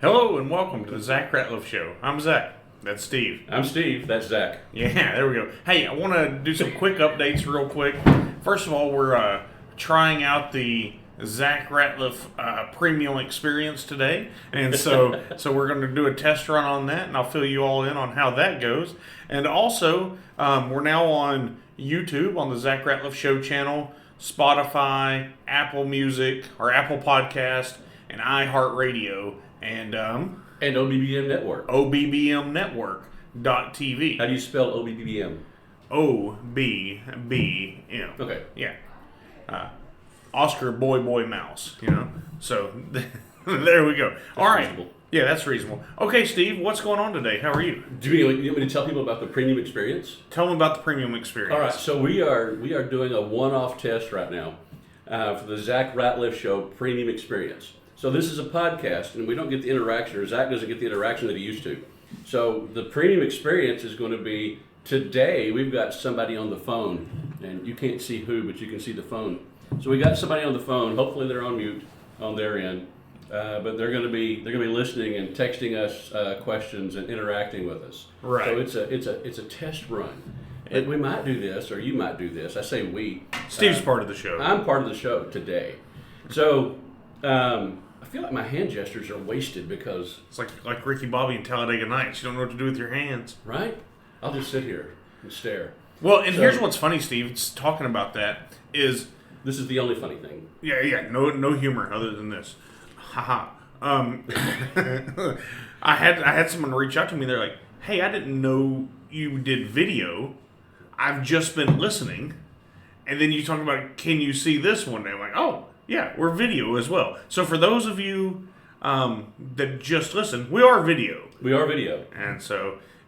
Hello and welcome to the Zach Ratliff Show. I'm Zach. That's Steve. I'm Steve. That's Zach. Yeah, there we go. Hey, I want to do some quick updates real quick. First of all, we're trying out the Zach Ratliff premium experience today. And so we're going to do a test run on that, and I'll fill you all in on how that goes. And also, we're now on YouTube on the Zach Ratliff Show channel, Spotify, Apple Music, or Apple Podcast, and iHeartRadio. And OBBM Network. OBBMnetwork.tv. How do you spell OBBM? OBBM. Okay. Yeah. Oscar Boy Mouse, you know. So there we go. All right. Reasonable. Yeah, that's reasonable. Okay, Steve, what's going on today? How are you? Do you want me to tell people about the premium experience? Tell them about the premium experience. All right. So we are doing a one-off test right now for the Zach Ratliff Show premium experience. So this is a podcast, and we don't get the interaction, or Zach doesn't get the interaction that he used to. So the premium experience is going to be, today we've got somebody on the phone, and you can't see who, but you can see the phone. So we got somebody on the phone. Hopefully they're on mute on their end, but they're going to be listening and texting us questions and interacting with us. Right. So it's a test run. And we might do this, or you might do this. I say we. Steve's part of the show. I'm part of the show today. So I feel like my hand gestures are wasted because... It's like Ricky Bobby and Talladega Nights. You don't know what to do with your hands. Right? I'll just sit here and stare. Well, and here's what's funny, Steve. It's talking about that is... This is the only funny thing. Yeah. No humor other than this. Haha. I had someone reach out to me. They're like, "Hey, I didn't know you did video. I've just been listening." And then you talk about, "Can you see this one day?" I'm like, "Oh, yeah, we're video as well." So for those of you that just listen, we are video. We are video. And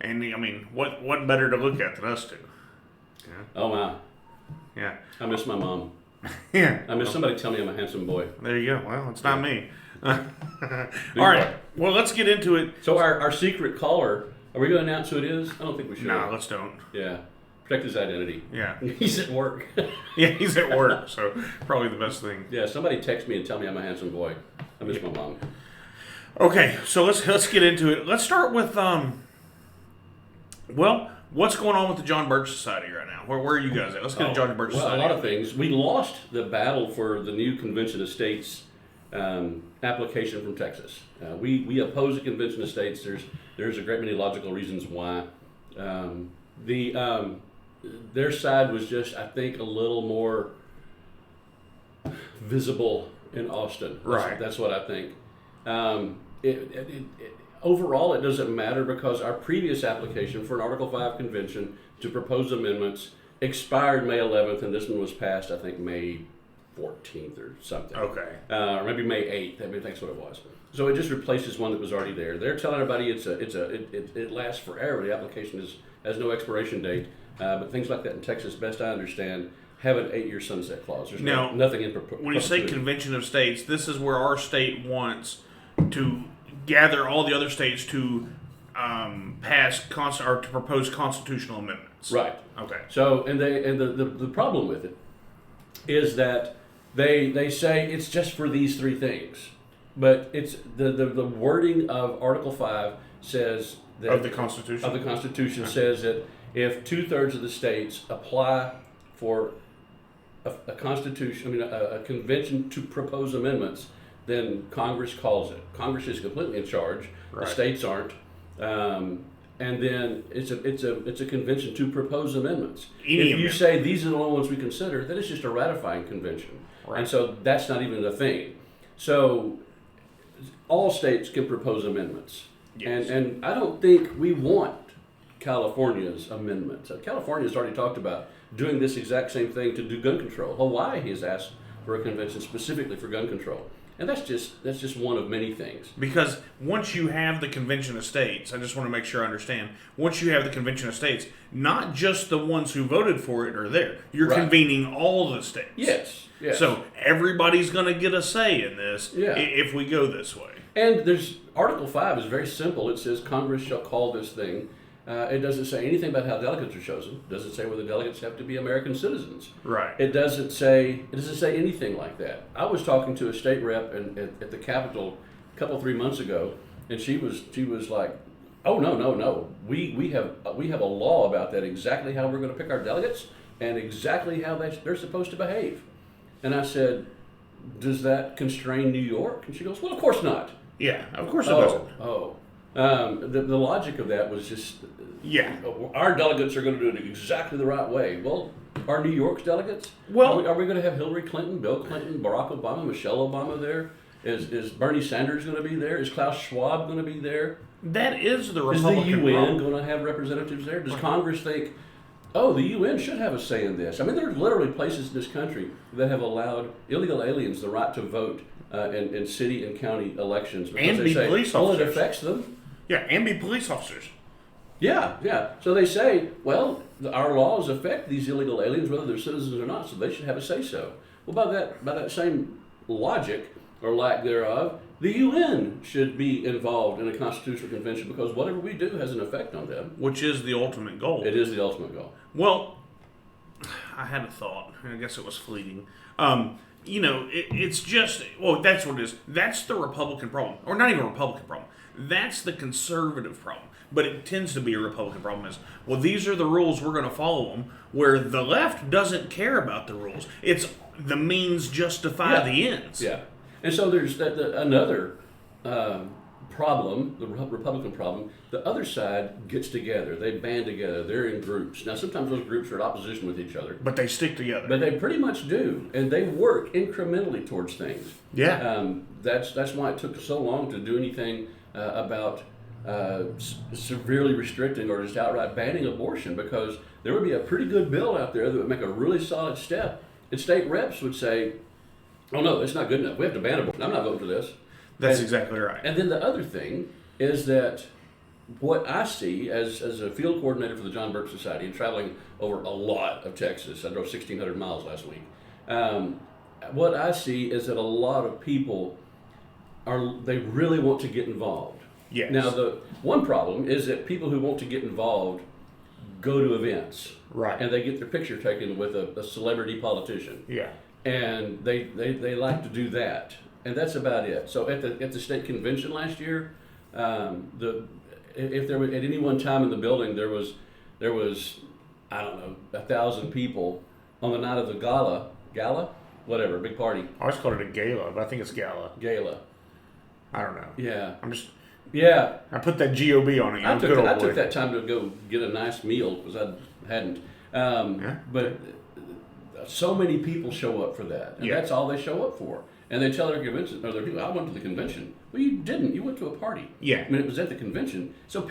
I mean, what better to look at than us two? Yeah. Oh, wow. Yeah. I miss my mom. Yeah. I miss somebody tell me I'm a handsome boy. There you go. Well, it's not me. All right. Well, let's get into it. So our secret caller, are we going to announce who it is? I don't think we should. No, let's don't. Yeah. Protect his identity. Yeah. He's at work. Yeah, he's at work, so probably the best thing. Yeah, somebody text me and tell me I'm a handsome boy. I miss my mom. Okay, so let's get into it. Let's start with what's going on with the John Birch Society right now? Where are you guys at? Let's get to John Birch Society. A lot of things. We lost the battle for the new Convention of States application from Texas. We oppose the Convention of States. There's a great many logical reasons why. Their side was just, I think, a little more visible in Austin. That's what I think. Overall, it doesn't matter because our previous application for an Article 5 convention to propose amendments expired May 11th, and this one was passed, I think, May 14th or something. Okay. Or maybe May 8th. I mean, that's what it was. So it just replaces one that was already there. They're telling everybody it lasts forever. The application has no expiration date. But things like that in Texas, best I understand, have an 8-year sunset clause. There's nothing in proposal. When you say Convention of States, this is where our state wants to gather all the other states to pass or to propose constitutional amendments. Right. Okay. So the problem with it is that they say it's just for these three things, but it's the wording of Article 5 says that of the Constitution says that if 2/3 of the states apply for a convention to propose amendments, then Congress calls it. Congress is completely in charge. Right. The states aren't. And then it's a convention to propose amendments. If you say these are the only ones we consider, then it's just a ratifying convention. Right. And so that's not even a thing. So all states can propose amendments. Yes. And I don't think we want California's amendments. California's already talked about doing this exact same thing to do gun control. Hawaii has asked for a convention specifically for gun control. And that's just one of many things. Because once you have the Convention of States, I just want to make sure I understand, once you have the Convention of States, not just the ones who voted for it are there. You're convening all the states. Yes. So everybody's going to get a say in this if we go this way. And there's Article 5 is very simple. It says Congress shall call this thing. It doesn't say anything about how delegates are chosen. It doesn't say whether delegates have to be American citizens. Right. It doesn't say anything like that. I was talking to a state rep at the Capitol a couple 3 months ago, and she was like, "Oh no. We have a law about that, exactly how we're going to pick our delegates and exactly how they're supposed to behave." And I said, "Does that constrain New York?" And she goes, "Well, of course not." Yeah, of course it doesn't. The logic of that was just, Yeah. our delegates are going to do it exactly the right way. Well, are New York's delegates? Well, are we going to have Hillary Clinton, Bill Clinton, Barack Obama, Michelle Obama there? Is Bernie Sanders going to be there? Is Klaus Schwab going to be there? that is the Is the Republican UN problem. going to have representatives there? Does Congress think, oh, the UN should have a say in this? I mean, there are literally places in this country that have allowed illegal aliens the right to vote in city and county elections because And they be say, police well, it officers. affects them. Yeah, and be police officers. Yeah. So they say, well, our laws affect these illegal aliens whether they're citizens or not, so they should have a say-so. Well, by that same logic or lack thereof, the UN should be involved in a constitutional convention because whatever we do has an effect on them. Which is the ultimate goal. It is the ultimate goal. Well, I had a thought. I guess it was fleeting. It's just, well, that's what it is. That's the Republican problem. Or not even a Republican problem. That's the conservative problem. But it tends to be a Republican problem is, well, these are the rules, we're going to follow them, where the left doesn't care about the rules. It's the means justify the ends. Yeah. And so there's another problem, the Republican problem. The other side gets together. They band together. They're in groups. Now, sometimes those groups are in opposition with each other. But they stick together. But they pretty much do. And they work incrementally towards things. Yeah. That's why it took so long to do anything about severely restricting or just outright banning abortion, because there would be a pretty good bill out there that would make a really solid step. And state reps would say, oh no, it's not good enough. We have to ban abortion. I'm not voting for this. That's exactly right. And then the other thing is that what I see as a field coordinator for the John Burke Society and traveling over a lot of Texas, I drove 1,600 miles last week. What I see is that a lot of people they really want to get involved. Yes. Now, the one problem is that people who want to get involved go to events. Right. And they get their picture taken with a celebrity politician. Yeah. And they like to do that. And that's about it. So at the state convention last year, if there was at any one time in the building there was I don't know 1,000 people on the night of the gala, whatever, big party. I always called it a gala, but I think it's gala. I don't know. Yeah. Yeah. I put that GOB on it. I took that time to go get a nice meal because I hadn't. But so many people show up for that, and that's all they show up for. And they tell their convention, or their people, I went to the convention. Well, you didn't. You went to a party. Yeah. I mean, it was at the convention. So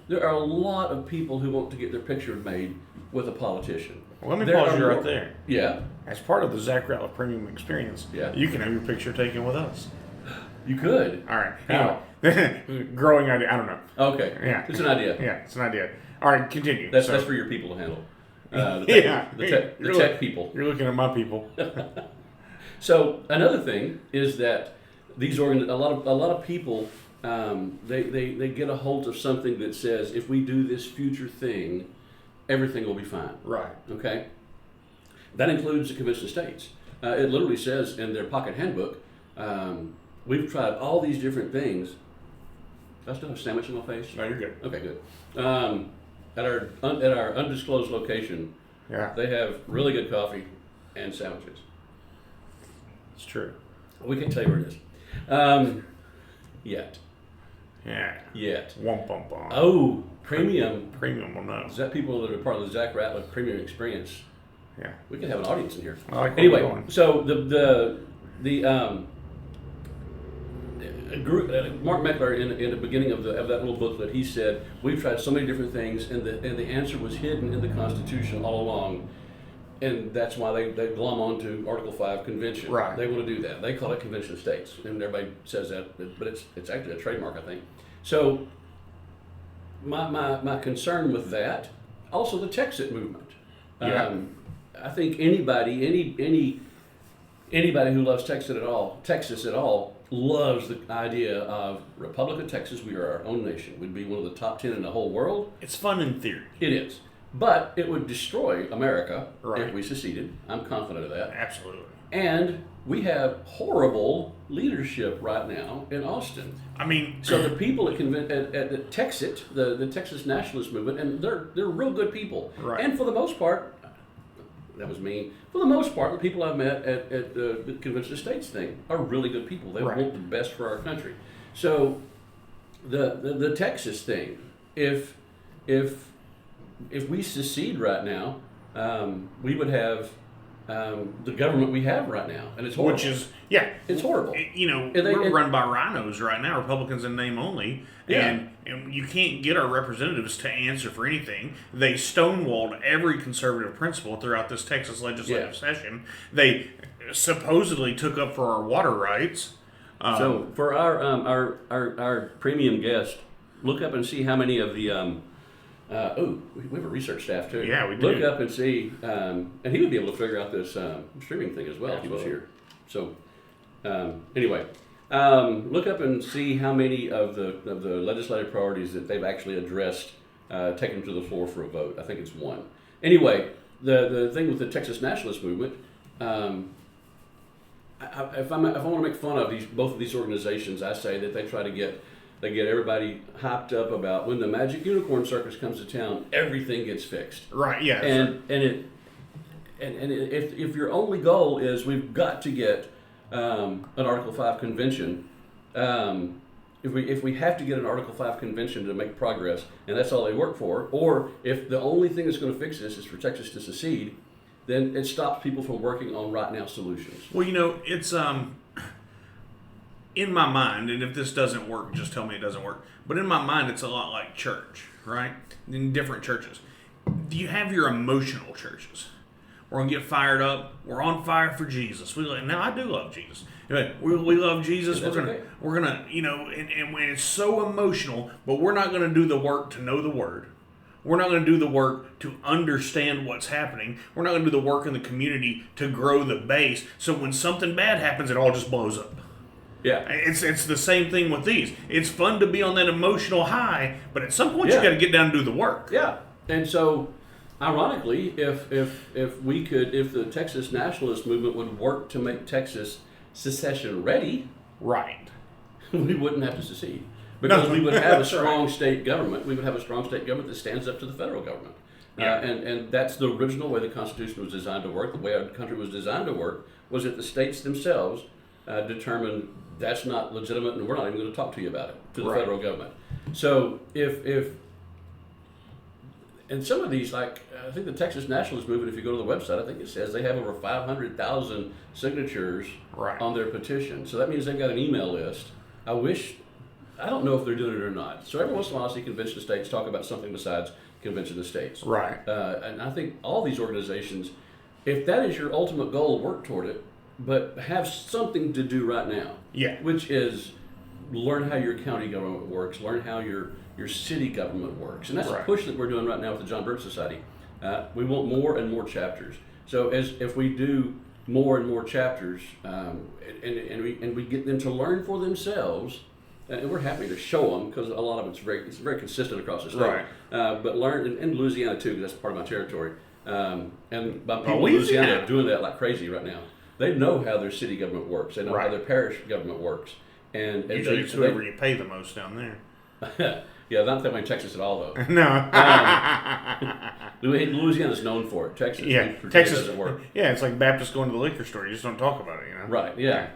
there are a lot of people who want to get their picture made with a politician. Well, let me pause you right there. Yeah. As part of the Zach Ratliff Premium Experience, you can have your picture taken with us. You could. All right. Anyway, growing idea. I don't know. Okay. Yeah. It's an idea. Yeah, it's an idea. All right, continue. That's for your people to handle. The tech people. You're looking at my people. So another thing is that a lot of people they get a hold of something that says if we do this future thing, everything will be fine. Right. Okay. That includes the convention of states. It literally says in their pocket handbook, we've tried all these different things. Do I still have a sandwich in my face? No, you're good. Okay, good. At our undisclosed location, they have really good coffee and sandwiches. It's true. We can't tell you where it is. Yet. Yeah. Yet. Womp bump bump. Oh, premium. Premium will know. Is that people that are part of the Zach Ratliff Premium Experience? Yeah. We could have an audience in here. I like anyway, so the group, Mark Meckler in the beginning of that little booklet, he said we've tried so many different things, and the answer was hidden in the Constitution all along, and that's why they glom onto Article 5 convention. Right. They want to do that. They call it convention of states, and everybody says that, but it's actually a trademark, I think. So my concern with that, also the Texit movement. I think anybody who loves Texas at all loves the idea of Republic of Texas. We are our own nation. We'd be one of the top 10 in the whole world. It's fun in theory. It is. But it would destroy America Right. if we seceded. I'm confident of that. Absolutely. And we have horrible leadership right now in Austin. I mean, So the people at Texit, the Texas Nationalist Movement, and they're real good people. Right. And for the most part, that was mean. For the most part, the people I've met at the Convention of States thing are really good people. They Right. want the best for our country. So the Texas thing, if we secede right now, we would have the government we have right now, and it's horrible. which is it's horrible. You know, And we're run by rhinos right now, Republicans in name only, Yeah. and you can't get our representatives to answer for anything. They stonewalled every conservative principle throughout this Texas legislative session. They supposedly took up for our water rights. So for our premium guest, look up and see how many of the we have a research staff too. Yeah, we do. Look up and see, and he would be able to figure out this streaming thing as well if he was here. So anyway, look up and see how many of the legislative priorities that they've actually addressed, taken to the floor for a vote. I think it's one. Anyway, the thing with the Texas Nationalist Movement. If I want to make fun of both of these organizations, I say that they try to get everybody hyped up about when the Magic Unicorn Circus comes to town, everything gets fixed. Right. Yeah. And if your only goal is we've got to get an Article 5 convention, if we have to get an Article 5 convention to make progress, and that's all they work for, or if the only thing that's going to fix this is for Texas to secede, then it stops people from working on right now solutions. Well, you know, it's in my mind, and if this doesn't work, just tell me it doesn't work. But in my mind, it's a lot like church, right? In different churches, you have your emotional churches. We're gonna get fired up. We're on fire for Jesus. Now I do love Jesus. We love Jesus. We're gonna, you know, and when it's so emotional, but we're not gonna do the work to know the Word. We're not going to do the work to understand what's happening. We're not going to do the work in the community to grow the base. So when something bad happens, it all just blows up. Yeah, it's the same thing with these. It's fun to be on that emotional high, but at some point you got to get down and do the work. Yeah, and so ironically, if the Texas Nationalist Movement would work to make Texas secession ready, right, we wouldn't have to secede. Because we would have a strong right. state government. We would have a strong state government that stands up to the federal government. Yeah. And that's the original way the Constitution was designed to work. The way our country was designed to work was that the states themselves determined that's not legitimate and we're not even going to talk to you about it, to the federal government. So if and some of these, like I think the Texas Nationalist Movement, if you go to the website, I think it says they have over 500,000 signatures on their petition. So that means they've got an email list. I don't know if they're doing it or not. So every once in a while I see Convention of States talk about something besides Convention of States. Right. And I think all these organizations, if that is your ultimate goal, work toward it, but have something to do right now. Yeah. Which is learn how your county government works, learn how your city government works. And that's a push that we're doing right now with the John Birch Society. We want more and more chapters. So if we do more and more chapters, and we get them to learn for themselves, and we're happy to show them because a lot of it's very consistent across the state. Right. But learn in Louisiana too, because that's part of my territory. And by people in Louisiana are doing that like crazy right now. They know how their city government works. They know how their parish government works. And usually it's whoever you pay the most down there. Yeah, not that way in Texas at all, though. No. Louisiana's known for it. Texas doesn't work. Yeah, it's like Baptists going to the liquor store. You just don't talk about it, you know? Right, yeah.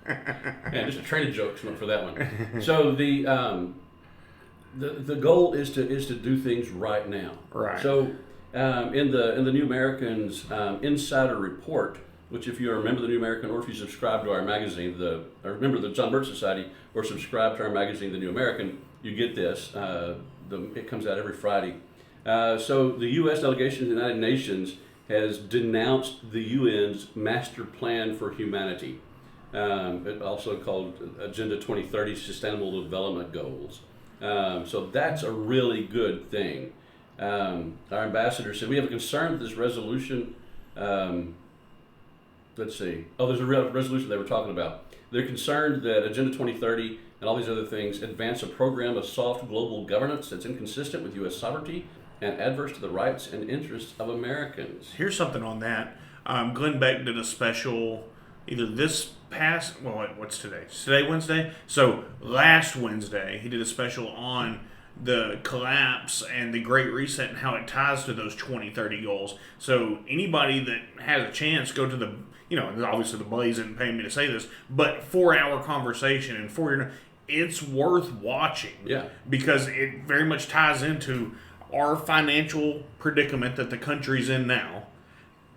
Yeah, just a training joke for that one. So the goal is to do things right now. Right. So in the New American's Insider Report, which if you're a member of the New American or if you subscribe to our magazine, or a member of the John Birch Society, or subscribe to our magazine, The New American, you get this. It comes out every Friday. So the U.S. delegation to the United Nations has denounced the UN's Master Plan for Humanity, also called Agenda 2030 Sustainable Development Goals. So that's a really good thing. Our ambassador said, we have a concern that this resolution, let's see. Oh, there's a resolution they were talking about. They're concerned that Agenda 2030 and all these other things advance a program of soft global governance that's inconsistent with U.S. sovereignty and adverse to the rights and interests of Americans. Here's something on that. Glenn Beck did a special either this past, well, what's today? Is today Wednesday? So last Wednesday, he did a special on the collapse and the Great Reset and how it ties to those 2030 goals. So anybody that has a chance, go to the, obviously the Blaze isn't paying me to say this, but 4-hour conversation and it's worth watching. Yeah. Because it very much ties into our financial predicament that the country's in now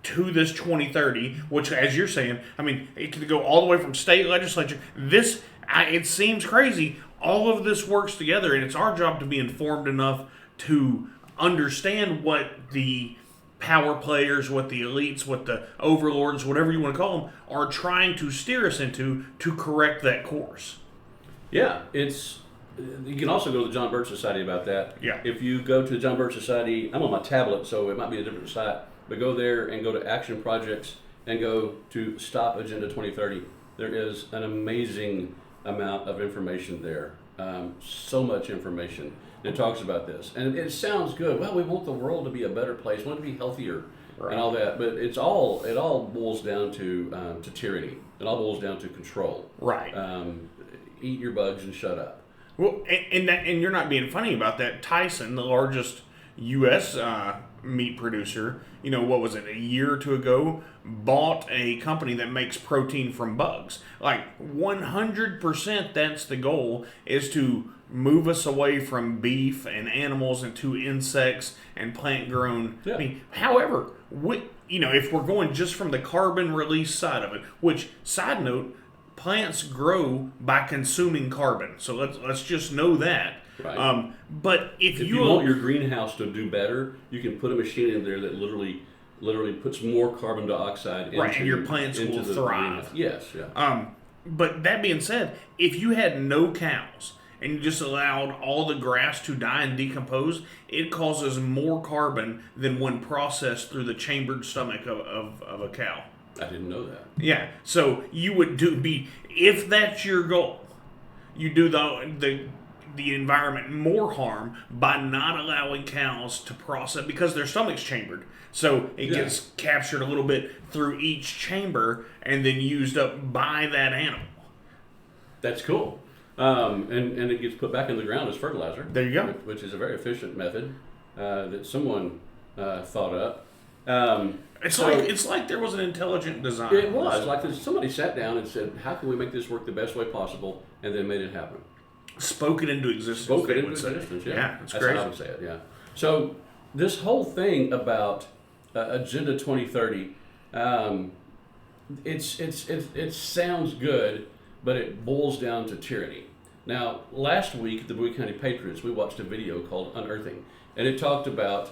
to this 2030, which, as you're saying, I mean, it could go all the way from state legislature. It seems crazy. All of this works together, and it's our job to be informed enough to understand what the power players, what the elites, what the overlords, whatever you want to call them, are trying to steer us into to correct that course. Yeah, you can also go to the John Birch Society about that. Yeah. If you go to the John Birch Society, I'm on my tablet, so it might be a different site, but go there and go to Action Projects and go to Stop Agenda 2030. There is an amazing amount of information there. So much information. It talks about this. And it sounds good. Well, we want the world to be a better place. We want it to be healthier and all that. But it all boils down to tyranny. It all boils down to control. Right. Eat your bugs and shut up. Well, and you're not being funny about that. Tyson, the largest U.S. Meat producer, what was it, a year or two ago, bought a company that makes protein from bugs. Like 100%, that's the goal, is to move us away from beef and animals and to insects and plant grown. Yeah. I mean, however, if we're going just from the carbon release side of it, which, side note, plants grow by consuming carbon. So let's just know that. Right. But if you want your greenhouse to do better, you can put a machine in there that literally puts more carbon dioxide into, right, and your plants will thrive. Yes, yeah. But that being said, if you had no cows and you just allowed all the grass to die and decompose, it causes more carbon than when processed through the chambered stomach of a cow. I didn't know that. Yeah, so you would if that's your goal, you do the environment more harm by not allowing cows to process, because their stomach's chambered. So it gets captured a little bit through each chamber and then used up by that animal. That's cool. And it gets put back in the ground as fertilizer. There you go. Which is a very efficient method that someone thought up. It's like there was an intelligent design. It was like somebody sat down and said, "How can we make this work the best way possible?" and then made it happen. Spoke it into existence. Yeah, it's that's crazy. how I would say it. Yeah. So this whole thing about Agenda 2030, it sounds good, but it boils down to tyranny. Now, last week at the Bowie County Patriots, we watched a video called "Unearthing," and it talked about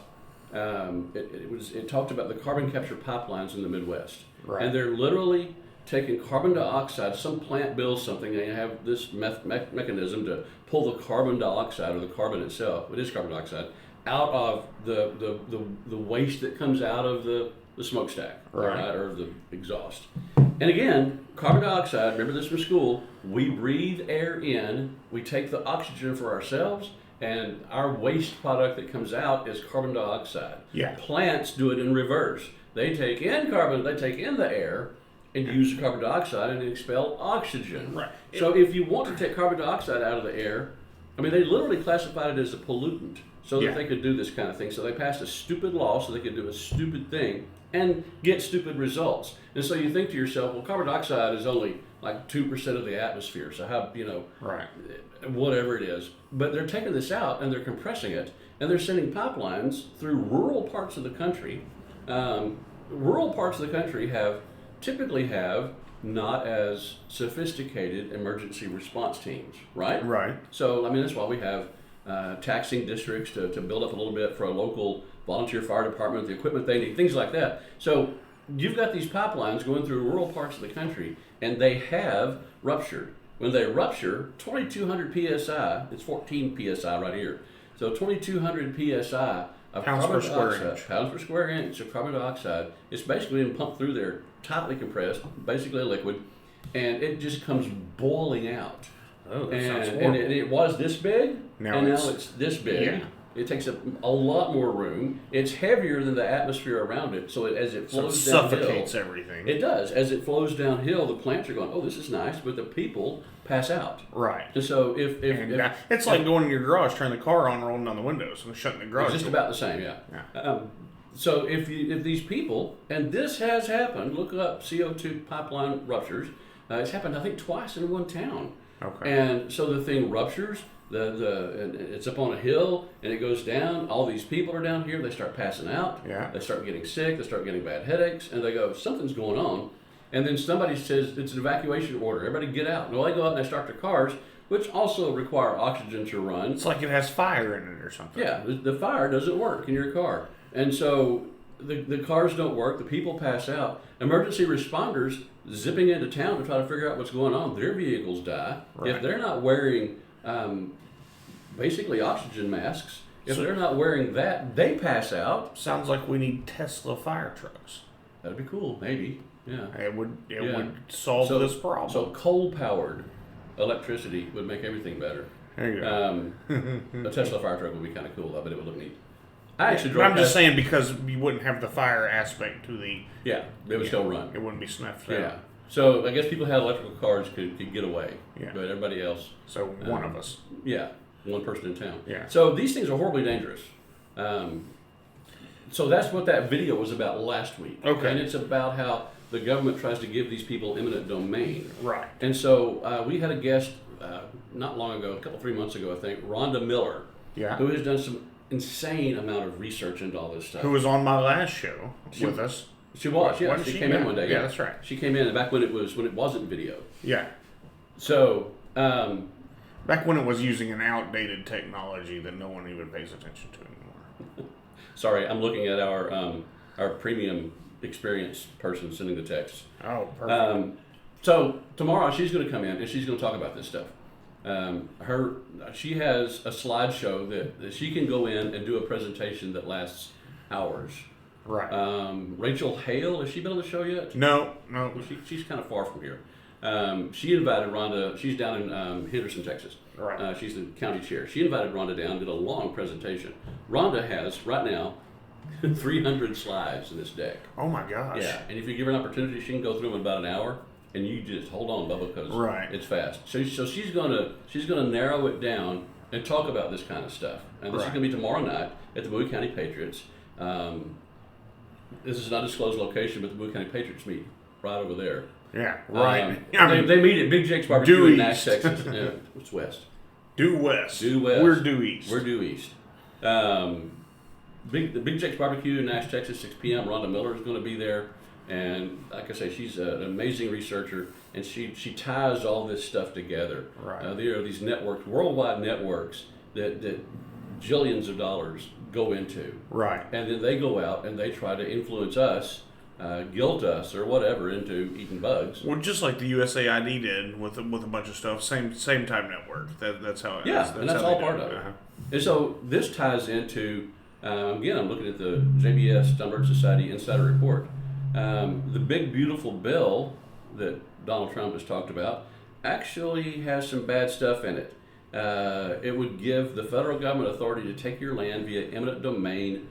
it talked about the carbon capture pipelines in the Midwest, right. And they're literally taking carbon dioxide. Some plant builds something, and they have this mechanism to pull the carbon dioxide, or the carbon itself, it is carbon dioxide, out of the waste that comes out of the smokestack, right, or the exhaust. And again, carbon dioxide, remember this from school, we breathe air in, we take the oxygen for ourselves, and our waste product that comes out is carbon dioxide. Yeah. Plants do it in reverse. They take in the air and use the carbon dioxide and expel oxygen. Right. So if you want to take carbon dioxide out of the air, I mean, they literally classified it as a pollutant so that they could do this kind of thing. So they passed a stupid law so they could do a stupid thing and get stupid results. And so you think to yourself, well, carbon dioxide is only like 2% of the atmosphere. So how, right, whatever it is. But they're taking this out and they're compressing it, and they're sending pipelines through rural parts of the country. Rural parts of the country typically have not as sophisticated emergency response teams, right? Right. So, I mean, that's why we have taxing districts to build up a little bit for a local volunteer fire department, the equipment they need, things like that. So you've got these pipelines going through rural parts of the country, and they have ruptured. When they rupture, 2,200 psi, it's 14 psi right here. So 2,200 psi of pounds carbon per square dioxide, inch. pounds per square inch of carbon dioxide. It's basically being pumped through there, tightly compressed, basically a liquid, and it just comes boiling out. Oh, that sounds and horrible. it was this big, now and now it's this big. Yeah. It takes up a lot more room. It's heavier than the atmosphere around it, so as it flows So it downhill, suffocates everything. It does. As it flows downhill, the plants are going, "Oh, this is nice," but the people pass out. Right. And so if it's like going in your garage, turning the car on, rolling down the windows, and shutting the garage. it's just door. about the same, yeah. So if these people, and this has happened, look up CO2 pipeline ruptures. It's happened, I think, twice in one town. Okay. And so the thing ruptures. And it's up on a hill and it goes down. All these people are down here. They start passing out. Yeah. They start getting sick. They start getting bad headaches, and they go, something's going on. And then somebody says it's an evacuation order. Everybody get out. Well, they go out and they start their cars, which also require oxygen to run. It's like it has fire in it or something. Yeah, the fire doesn't work in your car. And so the cars don't work. The people pass out. Emergency responders zipping into town to try to figure out what's going on. Their vehicles die. Right. If they're not wearing basically oxygen masks, if they're not wearing that, they pass out. Sounds like we need Tesla fire trucks. That'd be cool, maybe. Yeah. It would solve this problem. So coal-powered electricity would make everything better. There you go. A Tesla fire truck would be kind of cool. I bet it would look neat. I actually drove I'm just past- saying because you wouldn't have the fire aspect to the. Yeah, they would still run. It wouldn't be snuffed Yeah. out. So I guess people who had electrical cars could get away. Yeah. But everybody else. So one of us. Yeah. One person in town. Yeah. So these things are horribly dangerous. So that's what that video was about last week. Okay. And it's about how the government tries to give these people eminent domain. Right. And so we had a guest not long ago, 3 months ago, I think, Rhonda Miller, Yeah. who has done some insane amount of research into all this stuff. Who was on my last show with us? She was, yeah. Wasn't She she? came in Yeah. one day. Yeah, that's right. She came in back when it wasn't video. Yeah. So Back when it was using an outdated technology that no one even pays attention to anymore. sorry, I'm looking at our premium experience person sending the text. Oh, perfect. So tomorrow she's going to come in and she's going to talk about this stuff. She has a slideshow that she can go in and do a presentation that lasts hours. Right. Rachel Hale, has she been on the show yet? No. Well, she's kind of far from here. She invited Rhonda. She's down in Henderson, Texas. Right. She's the county chair. She invited Rhonda down, did a long presentation. Rhonda has right now 300 slides in this deck. Oh my gosh. Yeah, and if you give her an opportunity, she can go through them in about an hour. And you just hold on, Bubba, because Right. it's fast. So she's gonna narrow it down and talk about this kind of stuff. And this is Right. gonna be tomorrow night at the Bowie County Patriots. This is not a disclosed location, but the Bowie County Patriots meet right over there. Yeah. Right. They meet at Big Jake's Barbecue Due in Nash, east. Texas. Yeah, it's west. Due west. Due west. We're due east. We're due east. The Big Jake's Barbecue in Nash, Texas, 6 p.m. Rhonda Miller is going to be there. And like I say, she's an amazing researcher, and she ties all this stuff together. Right. There are these networks, worldwide networks, that jillions of dollars go into. Right. And then they go out and they try to influence us, guilt us or whatever into eating bugs. Well, just like the USAID did with a bunch of stuff, same type network. That's how it is. Yeah, and that's how all they part do of it. Uh-huh. And so this ties into, again, I'm looking at the JBS Dunbar Society Insider Report. The big beautiful bill that Donald Trump has talked about actually has some bad stuff in it. It would give the federal government authority to take your land via eminent domain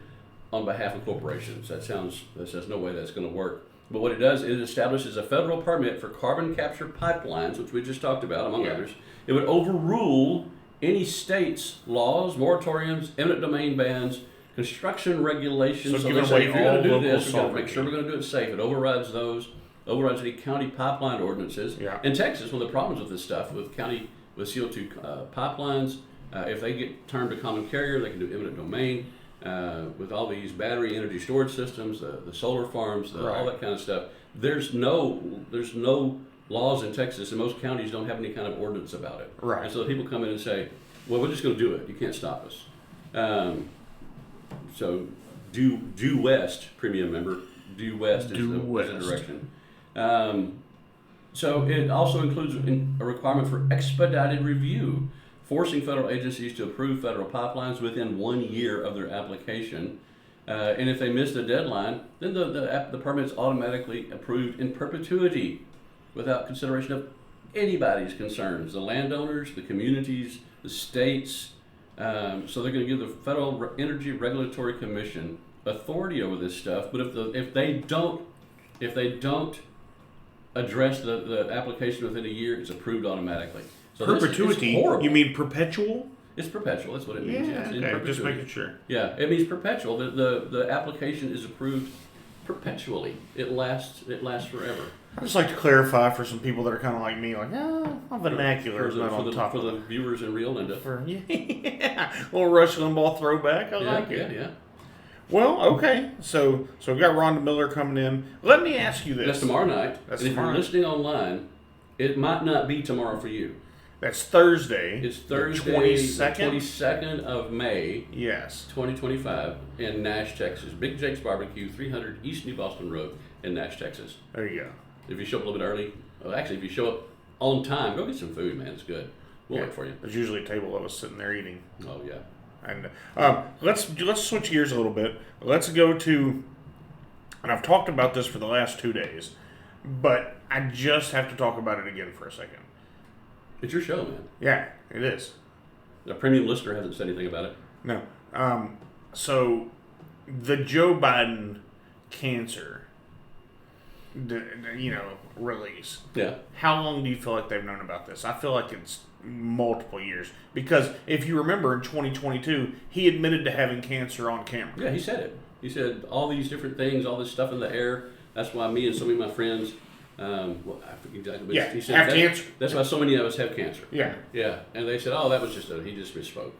on behalf of corporations. There's no way that's going to work. But what it does, it establishes a federal permit for carbon capture pipelines, which we just talked about, among others. It would overrule any state's laws, moratoriums, eminent domain bans, construction regulations. So So giving they say, away if you're going to all do this, local we're going to make sovereignty. sure we're going to do it safe. It overrides those, overrides any county pipeline ordinances. Yeah. In Texas, one of the problems with this stuff, with CO2 pipelines, if they get turned to common carrier, they can do eminent domain. With all these battery energy storage systems, the solar farms, all Right. that kind of stuff, there's no laws in Texas, and most counties don't have any kind of ordinance about it. Right. And so people come in and say, well, we're just going to do it. You can't stop us. So due west, premium member, due west is the direction. So it also includes a requirement for expedited review, forcing federal agencies to approve federal pipelines within 1 year of their application. And if they miss the deadline, then the permit's automatically approved in perpetuity without consideration of anybody's concerns, the landowners, the communities, the states, So they're going to give the Federal Energy Regulatory Commission authority over this stuff. But if they don't address the application within a year, it's approved automatically. So Perpetuity? It's horrible. You mean perpetual? It's perpetual. That's what it means. Yeah, Yes, okay, just making sure. Yeah, it means perpetual. The application is approved perpetually. It lasts forever. I just like to clarify for some people that are kind of like me, like, my vernacular is not on top for of the it. viewers in Rio Linda. Yeah, little Rush Limbaugh throwback. I like it. Yeah. Well, okay. So we've got Rhonda Miller coming in. Let me ask you this. That's tomorrow night. That's and if tomorrow you're night. listening online, it might not be tomorrow for you. That's Thursday. It's Thursday, 22nd? the 22nd of May, Yes. 2025, in Nash, Texas. Big Jake's Barbecue, 300 East New Boston Road in Nash, Texas. There you go. If you show up a little bit early, if you show up on time, go get some food, man. It's good. We'll wait for you. There's usually a table of us sitting there eating. Oh, yeah. And let's switch gears a little bit. Let's go to, and I've talked about this for the last 2 days, but I just have to talk about it again for a second. It's your show, man. Yeah, it is. A premium listener hasn't said anything about it. No. So the Joe Biden cancer, release. Yeah. How long do you feel like they've known about this? I feel like it's multiple years. Because if you remember in 2022, he admitted to having cancer on camera. Yeah, he said it. He said all these different things, all this stuff in the air. That's why me and so many of my friends, I forget exactly, but Yeah, he said have cancer. That's why so many of us have cancer. Yeah. Yeah, and they said, oh, that was he just misspoke.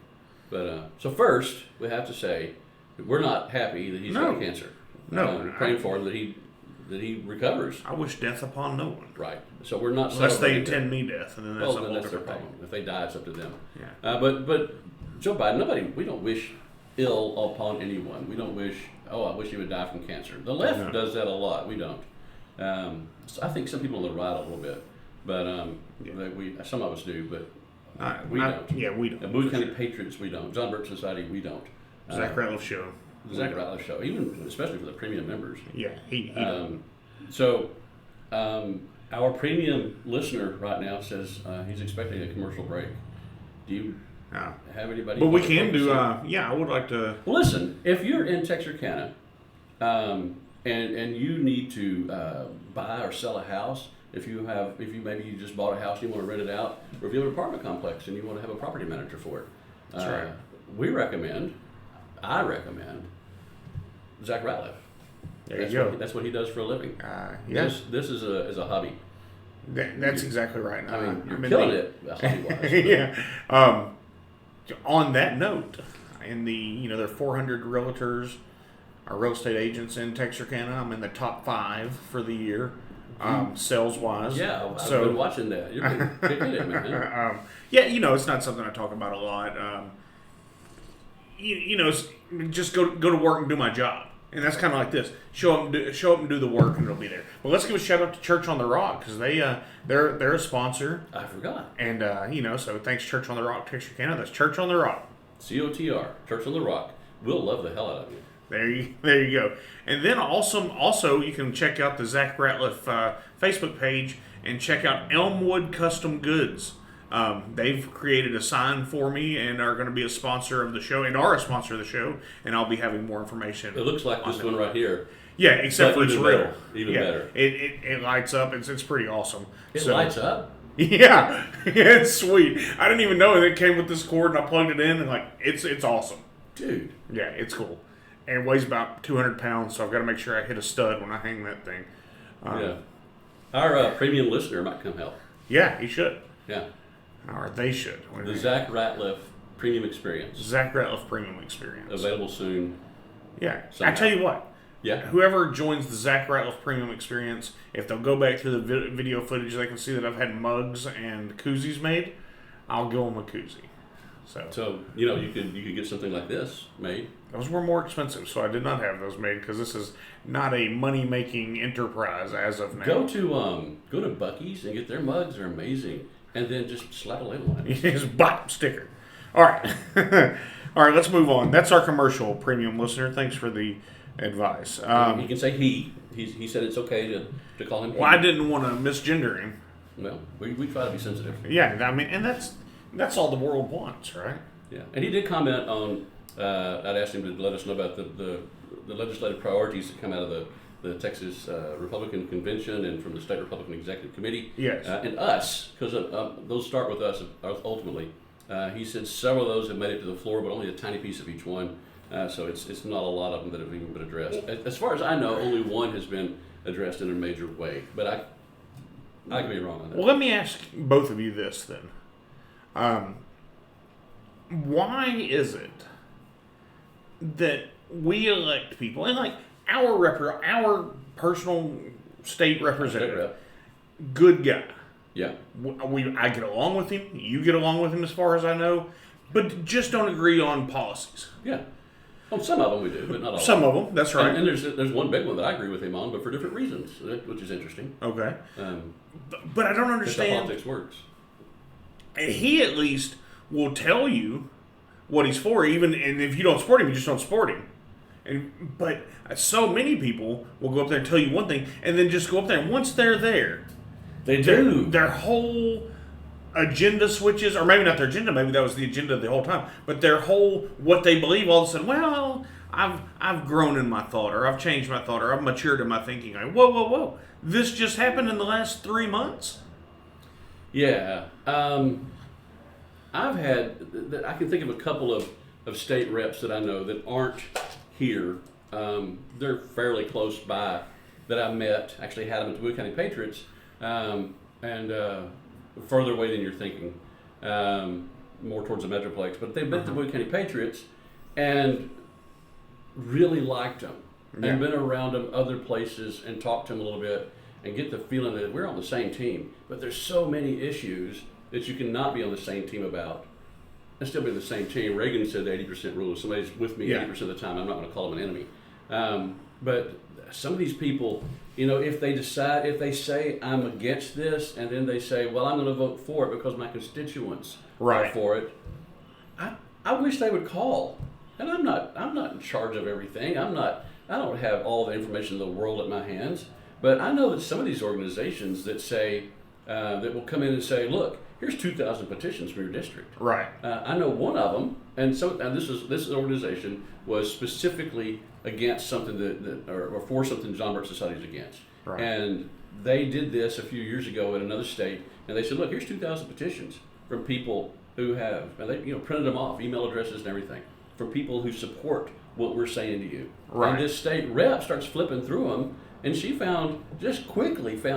But so first, we have to say that we're not happy that he's got cancer. No. We're praying for him that he recovers. I wish death upon no one. Right. So we're not Unless they celebrating that. intend me death, and then that's a whole their different problem. If they die, it's up to them. Yeah. But Joe Biden, we don't wish ill upon anyone. We don't wish, I wish you would die from cancer. The left does that a lot. We don't. So I think some people on the right a little bit, but some of us do, but we don't. Yeah, we don't. The Boone County Patriots, we don't. John Birch Society, we don't. Zach Ratliff Show. Zach Ratliff Show, even especially for the premium members. Yeah, he So, our premium listener right now says he's expecting a commercial break. Do you have anybody? But we can do. I would like to. Well, listen, if you're in Texarkana, and you need to buy or sell a house, if you maybe you just bought a house and you want to rent it out, or if you have an apartment complex and you want to have a property manager for it, that's right. I recommend Zach Ratliff. There you go. That's what he does for a living. Yes. This is a hobby. That's exactly right. I mean, you're killing it hobby-wise. Yeah. On that note, in there are 400 realtors, or real estate agents in Texarkana. I'm in the top 5 for the year, sales-wise. Yeah, I've been watching that. You're kicking it, man. It's not something I talk about a lot. Just go to work and do my job. And that's kind of like this: show up and do the work, and it'll be there. But let's give a shout out to Church on the Rock, because they're a sponsor. I forgot. And so thanks Church on the Rock, Texarkana. That's Church on the Rock. COTR, Church on the Rock. We'll love the hell out of you. There you go. And then also you can check out the Zach Ratliff Facebook page and check out Elmwood Custom Goods. They've created a sign for me and are going to be a sponsor of the show and are a sponsor of the show, and I'll be having more information. It looks like this one right here. Yeah, except for it's real. Even better. It lights up. It's pretty awesome. It lights up? Yeah, it's sweet. I didn't even know it came with this cord, and I plugged it in, and it's awesome. Dude. Yeah, it's cool. And it weighs about 200 pounds, so I've got to make sure I hit a stud when I hang that thing. Yeah. Our premium listener might come help. Yeah, he should. Yeah. Or they should. The Zach Ratliff Premium Experience. Zach Ratliff Premium Experience. Available soon. Yeah. Somehow. I tell you what. Yeah. Whoever joins the Zach Ratliff Premium Experience, if they'll go back through the video footage, they can see that I've had mugs and koozies made. I'll give them a koozie. So you could get something like this made. Those were more expensive, so I did not have those made because this is not a money-making enterprise as of now. Go to Buc-ee's and get their mugs. They're amazing. And then just slap a label on it. His butt sticker. All right. All right, let's move on. That's our commercial, premium listener. Thanks for the advice. You can say he. He said it's okay to call him he. Well, I didn't want to misgender him. Well, we try to be sensitive. Yeah, I mean, and that's all the world wants, right? Yeah, and he did comment on. I'd asked him to let us know about the legislative priorities that come out of the Texas Republican Convention and from the State Republican Executive Committee. Yes. And us, because those start with us ultimately. He said several of those have made it to the floor, but only a tiny piece of each one. So it's not a lot of them that have even been addressed. As far as I know, only one has been addressed in a major way. But I could be wrong on that. Well, let me ask both of you this then. Why is it that we elect people, and like our personal state representative, good guy? Yeah. I get along with him. You get along with him as far as I know, but just don't agree on policies. Yeah. Well, some of them we do, but not all. Some of them, that's right. And there's one big one that I agree with him on, but for different reasons, which is interesting. Okay. But I don't understand. How politics works. He at least will tell you what he's for, and if you don't support him, you just don't support him. But so many people will go up there and tell you one thing, and then just go up there, and once they're there, they do. Their whole agenda switches, or maybe not their agenda, maybe that was the agenda the whole time, but their whole, what they believe, all of a sudden, well, I've grown in my thought, or I've changed my thought, or I've matured in my thinking. Like, whoa. This just happened in the last 3 months? Yeah. I can think of a couple of state reps that I know that aren't here. They're fairly close by that I met, actually had them at the Bowie County Patriots, and further away than you're thinking, more towards the Metroplex. But they met the Bowie County Patriots and really liked them, and been around them other places and talked to them a little bit and get the feeling that we're on the same team. But there's so many issues that you cannot be on the same team about and still be on the same team. Reagan said the 80% rule. If somebody's with me 80% of the time, I'm not going to call them an enemy. But some of these people, if they say I'm against this, and then they say, well, I'm going to vote for it because my constituents are for it, I wish they would call. And I'm not in charge of everything. I don't have all the information in the world at my hands. But I know that some of these organizations that say that will come in and say, look, here's 2,000 petitions from your district. Right. I know one of them, and this organization was specifically against something or for something John Birch Society is against. Right. And they did this a few years ago in another state, and they said, look, here's 2,000 petitions from people who have, and they printed them off, email addresses and everything, from people who support what we're saying to you. Right. And this state rep starts flipping through them, and she found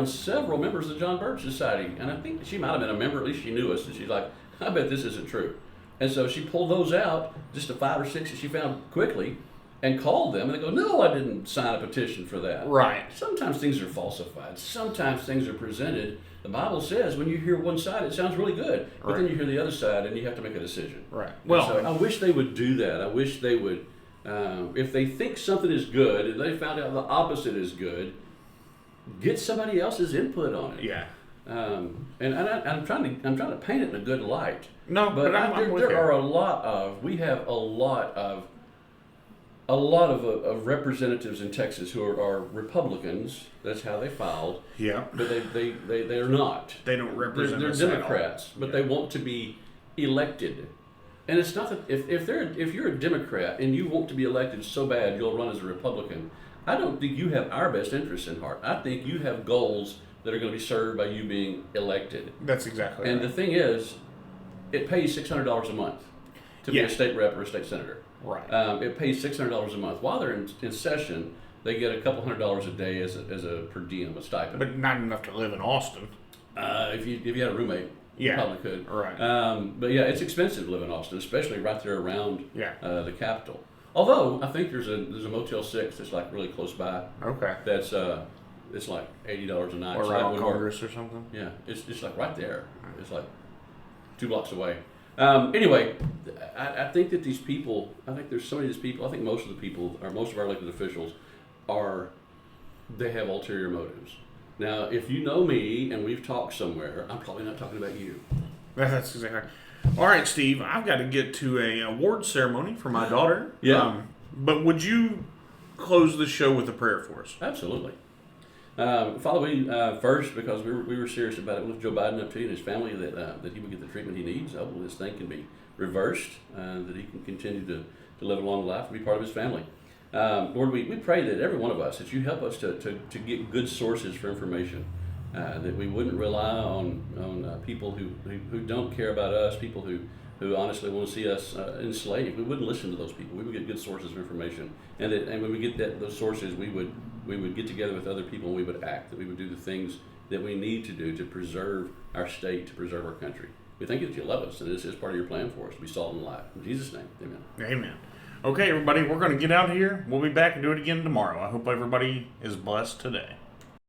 several members of the John Birch Society. And I think she might have been a member, at least she knew us, and she's like, I bet this isn't true. And so she pulled those out, just the 5 or 6 that she found quickly, and called them, and they go, no, I didn't sign a petition for that. Right. Sometimes things are falsified. Sometimes things are presented. The Bible says when you hear one side, it sounds really good, but then you hear the other side, and you have to make a decision. Right. Well, so I wish they would do that. I wish they would, if they think something is good, and they found out the opposite is good, get somebody else's input on it. Yeah. And I'm trying to paint it in a good light. No, but there are we have a lot of representatives in Texas who are Republicans. That's how they filed. Yeah. But they are not. They don't represent They're us Democrats, but yeah. they want to be elected. And it's not that if you're a Democrat and you want to be elected so bad you'll run as a Republican, I don't think you have our best interests in heart. I think you have goals that are going to be served by you being elected. That's exactly right. And the thing is, it pays $600 a month to be a state rep or a state senator. Right. It pays $600 a month. While they're in session, they get a couple $100s a day as a per diem, a stipend. But not enough to live in Austin. If you had a roommate, you probably could. Right. But yeah, it's expensive to live in Austin, especially right there around the capital. Although I think there's a Motel 6 that's like really close by. Okay. That's it's like $80 a night. Or so around Congress or something. Yeah, it's like right there. It's like 2 blocks away. Anyway, I think that these people, I think there's some of these people, I think most of the people, or most of our elected officials, they have ulterior motives. Now, if you know me and we've talked somewhere, I'm probably not talking about you. That's exactly right. All right, Steve, I've got to get to a award ceremony for my daughter. Yeah. But would you close the show with a prayer for us? Absolutely. Father, we first, because we were serious about it, we lift Joe Biden up to you and his family that he would get the treatment he needs. I hope this thing can be reversed, that he can continue to live a long life and be part of his family. Lord, we pray that every one of us, that you help us to get good sources for information, that we wouldn't rely on people who don't care about us, people who honestly want to see us enslaved. We wouldn't listen to those people. We would get good sources of information, and when we get those sources, we would get together with other people and we would act, that we would do the things that we need to do to preserve our state, to preserve our country. We thank you that you love us, and this is part of your plan for us to be salt and light. In Jesus' name, amen. Amen. Okay, everybody, we're going to get out of here. We'll be back and do it again tomorrow. I hope everybody is blessed today.